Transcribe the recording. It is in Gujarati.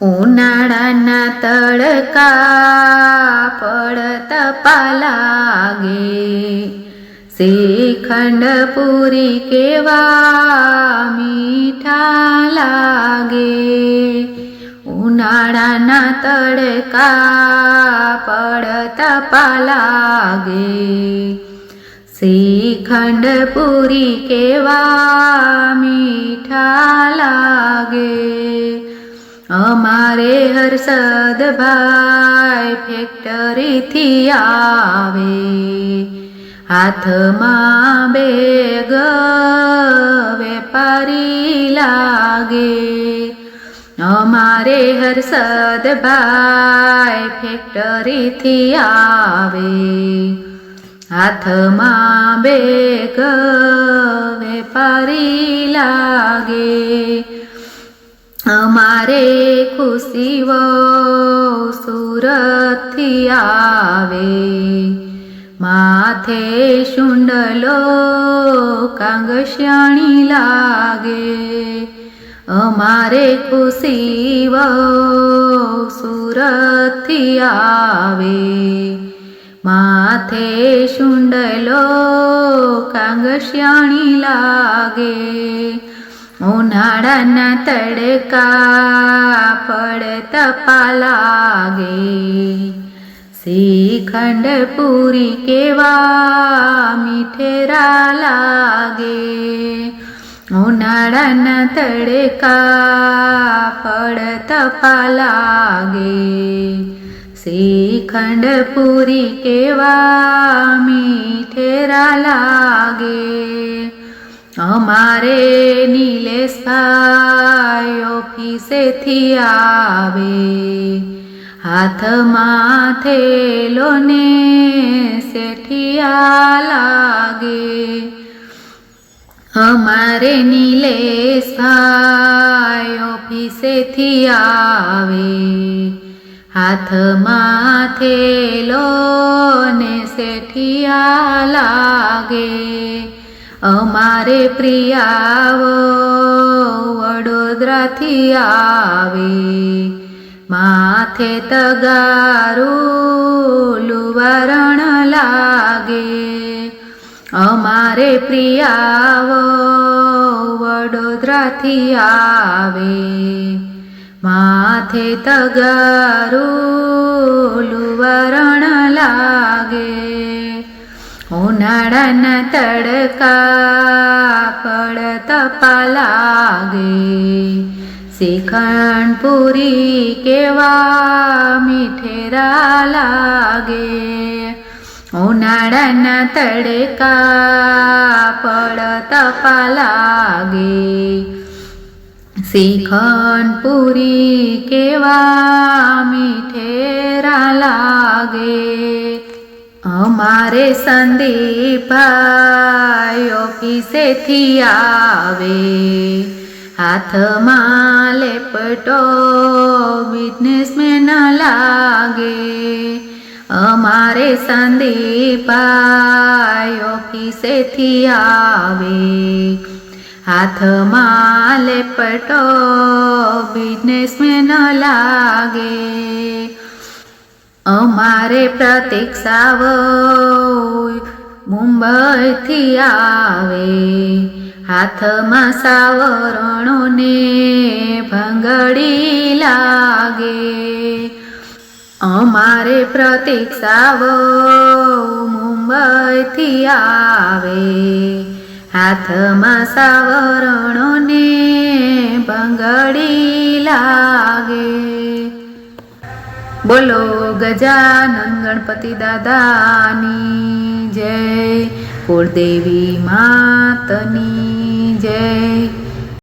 ઉનાળાના તડકા પડતા પાલાગે, શ્રીખંડ પૂરી કેવા મીઠા લાગે. ઉનાળાના તડકા પડતા પાલાગે, શ્રીખંડ પૂરી કેવા મીઠા લાગે. અમારે હર્ષદભાઈ ફેક્ટરીથી આવે, હાથમાં બેગ વેપારી લાગે. અમારે હર્ષદભાઈ ફેક્ટરીથી આવે, હાથમાં બેગ વેપારી લાગે. અમારે ખુશીઓ સુરતથી આવે, માથે શુંડલો કાંગસિયાણી લાગે. અમારે ખુશીઓ સુરતથી આવે, માથે શુંડલો કાંગસિયાણી લાગે. ઉનાળાના તડકા પડતા પાલાગે, શ્રીખંડ પૂરી કેવા મીઠેરા લાગે. ઉનાળાના તડકા પડતા પાલાગે, શ્રીખંડ પૂરી કેવા મીઠેરા લાગે. અમારે નિલેશભાઈ ઓફિસેથી આવે, હાથમાં થેલો ને શેઠિયા લાગે. અમારે નિલેશભાઈ ઓફિસેથી આવે, હાથમાં થેલો ને શેઠિયા લાગે. અમારે પ્રિયાઓ વડોદરાથી આવે, માથે તગારું લુવારણ લાગે. અમારે પ્રિયાઓ વડોદરાથી આવે, માથે તગારું લુવારણ લાગે. ઉનાળાના તડકા પડતા પાલાગે, શ્રીખંડ પૂરી કેવા મીઠેરા લાગે. ઉનાળાના તડકા પડતા પાલાગે, શ્રીખંડ પૂરી કેવા મીઠેરા લાગે. અમારે સંદીપભાઈ ઓફિસેથી આવે, હાથમાં લેપટો બિઝનેસમેન લાગે. અમારે સંદીપભાઈ ઓફિસેથી આવે, હાથમાં લેપટો બિઝનેસમેન લાગે. અમારે પ્રતીક્ષાઓ મુંબઈથી આવે, હાથમાં સાવરણો ને ભંગડી લાગે. અમારે પ્રતીક્ષાઓ મુંબઈથી આવે, હાથમાં સાવરણો ને ભંગડી લાગે. બોલો ગજાનન ગણપતિ દાદાની જય, કુળદેવી માતની જય.